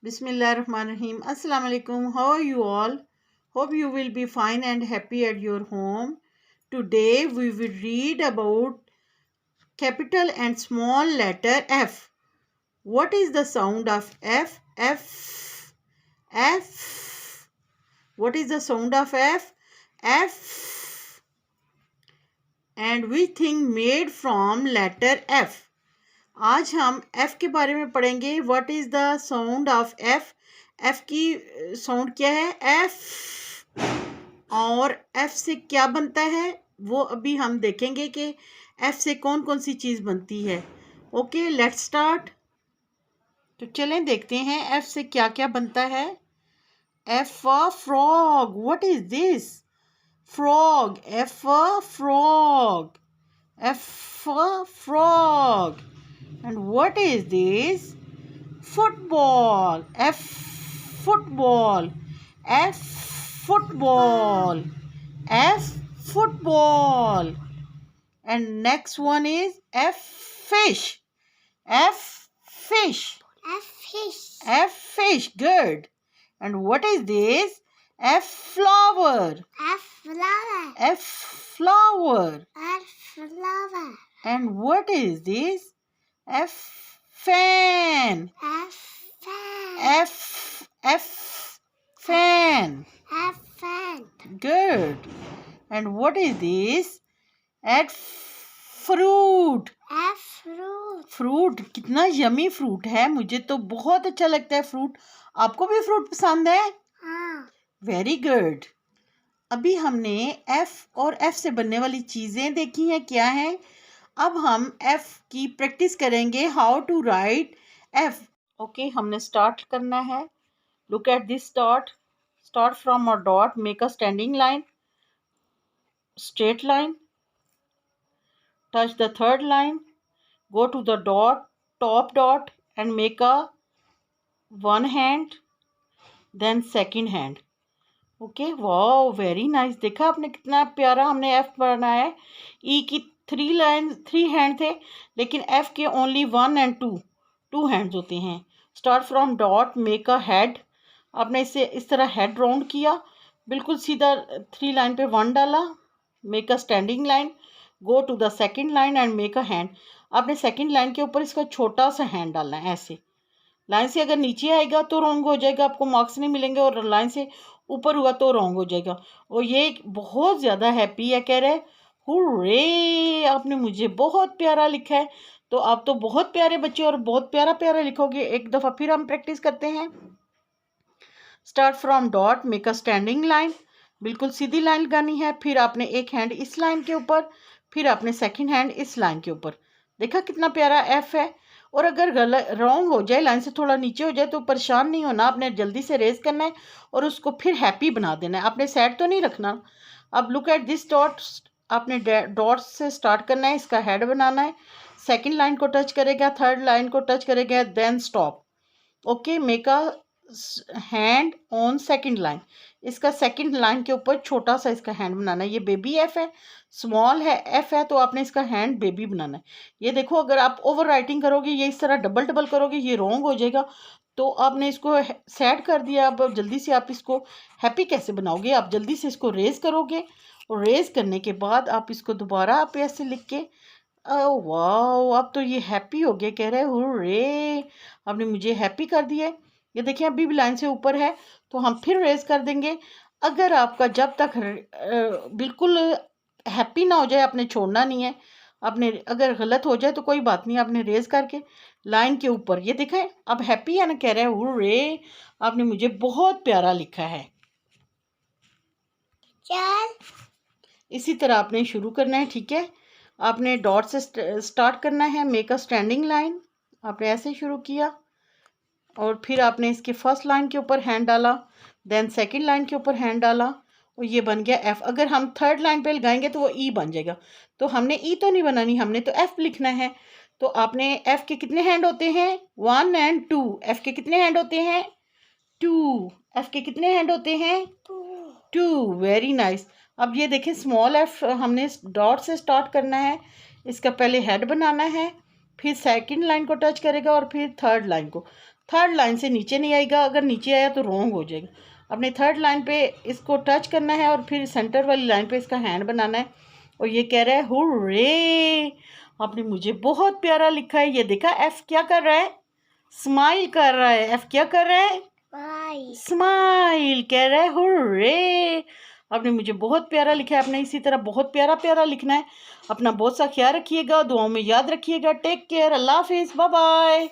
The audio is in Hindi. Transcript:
Bismillahirrahmanirrahim. Assalamu alaikum. How are you all? Hope you will be fine and happy at your home. Today we will read about capital and small letter F. What is the sound of F? F. F. What is the sound of F? F. And which thing made from letter F? आज हम F के बारे में पढ़ेंगे. What is the sound of F? F की साउंड क्या है? F. और F से क्या बनता है वो अभी हम देखेंगे कि F से कौन कौन सी चीज़ बनती है. Okay, let's start. तो चलें देखते हैं F से क्या क्या बनता है. F for frog. What is this? Frog. F for frog. F for frog. And what is this? Football. F football. F football. F football. And next one is F fish. F fish. F fish. F fish. Good. And what is this? F flower. F flower. F flower. F flower. And what is this? F fan. F fan. F fan. F fan. Good. And what is this? F fruit. F fruit. Fruit. कितना यमी फ्रूट है. मुझे तो बहुत अच्छा लगता है फ्रूट. आपको भी फ्रूट पसंद है? हाँ. Very good. अभी हमने F और F से बनने वाली चीज़ें देखी हैं क्या हैं. अब हम F की प्रैक्टिस करेंगे. How to write F. Okay, हमने स्टार्ट करना है. Look at this start. Start from a dot. Make a standing line. Straight line. Touch the third line. Go to the dot, top dot and make a one hand, then second hand. Okay, wow, very nice. देखा आपने कितना प्यारा हमने F बनाया है. ई की थ्री हैंड थे, लेकिन F के ओनली 1 and 2 हैंड्स होते हैं. Start from dot, make a head. आपने इसे इस तरह हेड राउंड किया, बिल्कुल सीधा 3 लाइन पे 1 डाला. Make a standing line. Go to the second line and make a hand. आपने सेकेंड लाइन के ऊपर इसका छोटा सा हैंड डालना है. ऐसे लाइन से अगर नीचे आएगा तो रॉन्ग हो जाएगा, आपको मार्क्स नहीं मिलेंगे. और लाइन से ऊपर हुआ तो रॉन्ग हो जाएगा. और ये बहुत ज़्यादा हैप्पी है, कह रहे हुर्रे, आपने मुझे बहुत प्यारा लिखा है. तो आप तो बहुत प्यारे बच्चे और बहुत प्यारा प्यारा लिखोगे. एक दफ़ा फिर हम प्रैक्टिस करते हैं. Start from dot, make a standing line. बिल्कुल सीधी लाइन लगानी है. फिर आपने एक हैंड इस लाइन के ऊपर, फिर आपने सेकंड हैंड इस लाइन के ऊपर. देखा कितना प्यारा F है. और अगर गलत रॉन्ग हो जाए, लाइन से थोड़ा नीचे हो जाए, तो परेशान नहीं होना. आपने जल्दी से रेज करना है और उसको फिर हैप्पी बना देना है. आपने सैड तो नहीं रखना. अब लुक एट दिस डॉट. आपने डॉट से स्टार्ट करना है, इसका हेड बनाना है. सेकंड लाइन को टच करेगा, थर्ड लाइन को टच करेगा, then stop. Okay, make a hand on second line. इसका सेकंड लाइन के ऊपर छोटा सा इसका हैंड बनाना है. ये बेबी F है, स्मॉल है F है, तो आपने इसका हैंड बेबी बनाना है. ये देखो, अगर आप ओवर राइटिंग करोगे, ये इस तरह डबल डबल करोगे, ये रॉन्ग हो जाएगा. तो आपने इसको सेट कर दिया. अब जल्दी से आप इसको हैप्पी कैसे बनाओगे. आप जल्दी से इसको रेज करोगे, और रेज करने के बाद आप इसको दोबारा आप ऐसे लिख के, वाह, अब तो ये हैप्पी हो गया. कह रहे हुर्रे, आपने मुझे हैप्पी कर दिया. ये देखिए अभी भी लाइन से ऊपर है, तो हम फिर रेज कर देंगे. अगर आपका जब तक बिल्कुल हैप्पी ना हो जाए, आपने छोड़ना नहीं है. आपने अगर गलत हो जाए तो कोई बात नहीं, आपने रेज करके लाइन के ऊपर, ये दिखाएं, अब हैप्पी है ना. कह रहे हैं हुर्रे, आपने मुझे बहुत प्यारा लिखा है. चल. इसी तरह आपने शुरू करना है. ठीक है, आपने डॉट से स्टार्ट करना है. Make a standing line. आपने ऐसे शुरू किया, और फिर आपने इसके फर्स्ट लाइन के ऊपर हैंड डाला, देन सेकंड लाइन के ऊपर हैंड डाला, और ये बन गया F. अगर हम थर्ड लाइन पे लगाएंगे तो वो E बन जाएगा. तो हमने E तो नहीं बनानी, हमने तो F लिखना है. तो आपने F के कितने हैंड होते हैं? 1 and 2. F के कितने हैंड होते हैं? 2. F के कितने हैंड होते हैं? 2. Very nice. अब ये देखें, स्मॉल F हमने डॉट से स्टार्ट करना है. इसका पहले हेड बनाना है, फिर सेकंड लाइन को टच करेगा, और फिर थर्ड लाइन को. थर्ड लाइन से नीचे नहीं आएगा, अगर नीचे आया तो रॉन्ग हो जाएगा। अपने थर्ड लाइन पे इसको टच करना है और फिर सेंटर वाली लाइन पे इसका हैंड बनाना है। और ये कह रहा है हुर्रे, आपने मुझे बहुत प्यारा लिखा है। ये देखा एफ क्या कर रहा है, स्माइल कर रहा है। एफ क्या कर रहा है, Right. स्माइल, कह रहा है हुर्रे, आपने मुझे बहुत प्यारा लिखा है। आपने इसी तरह बहुत प्यारा प्यारा लिखना है। अपना बहुत सा ख्याल रखिएगा, दुआओं में याद रखिएगा। टेक केयर, अल्लाह हाफिज़, बाय बाय।